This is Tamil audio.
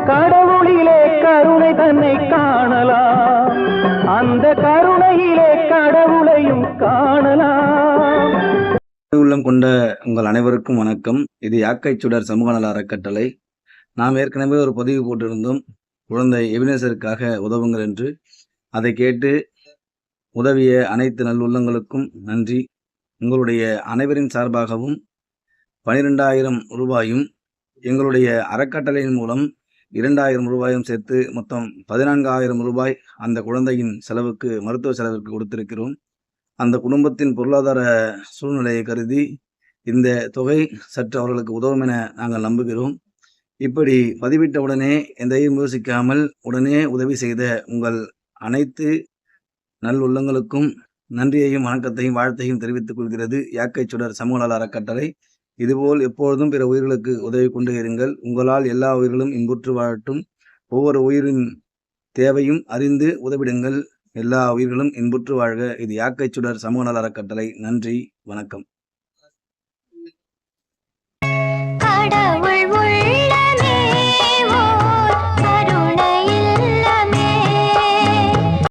கடவுளிலே கருணை தன்னை காணலாம், அந்த கருணையிலே கடவுளையும் காணலாம். உள்ளம் கொண்ட உங்கள் அனைவருக்கும் வணக்கம். இது யாக்கை சுடர் சமூக நல அறக்கட்டளை. நாம் ஏற்கனவே ஒரு பதிவு போட்டிருந்தோம், குழந்தை எபினேசருக்காக உதவுங்கள் என்று. அதை கேட்டு உதவிய அனைத்து நல்லுள்ளங்களுக்கும் நன்றி. உங்களுடைய அனைவரின் சார்பாகவும் 12,000 ரூபாயும் எங்களுடைய அறக்கட்டளையின் மூலம் 2,000 ரூபாயும் சேர்த்து மொத்தம் 14,000 ரூபாய் அந்த குழந்தையின் செலவுக்கு, மருத்துவ செலவிற்கு கொடுத்திருக்கிறோம். அந்த குடும்பத்தின் பொருளாதார சூழ்நிலையை கருதி இந்த தொகை சற்று அவர்களுக்கு உதவும் என நாங்கள் நம்புகிறோம். இப்படி பதிவிட்ட உடனே எதையும் யோசிக்காமல் உடனே உதவி செய்த உங்கள் அனைத்து நல்லுள்ளங்களுக்கும் நன்றியையும் வணக்கத்தையும் வாழ்த்தையும் தெரிவித்துக் கொள்கிறது யாக்கை சுடர் சமூக நல அறக்கட்டளை. இதுபோல் எப்பொழுதும் பிற உயிர்களுக்கு உதவி கொண்டு இருங்கள். உங்களால் எல்லா உயிர்களும் இன்புற்று வாழட்டும். ஒவ்வொரு உயிரின் தேவையும் அறிந்து உதவிடுங்கள். எல்லா உயிர்களும் இன்புற்று வாழ்க. இது யாக்கை சுடர் சமூக நல அறக்கட்டளை. நன்றி, வணக்கம். கடவுள்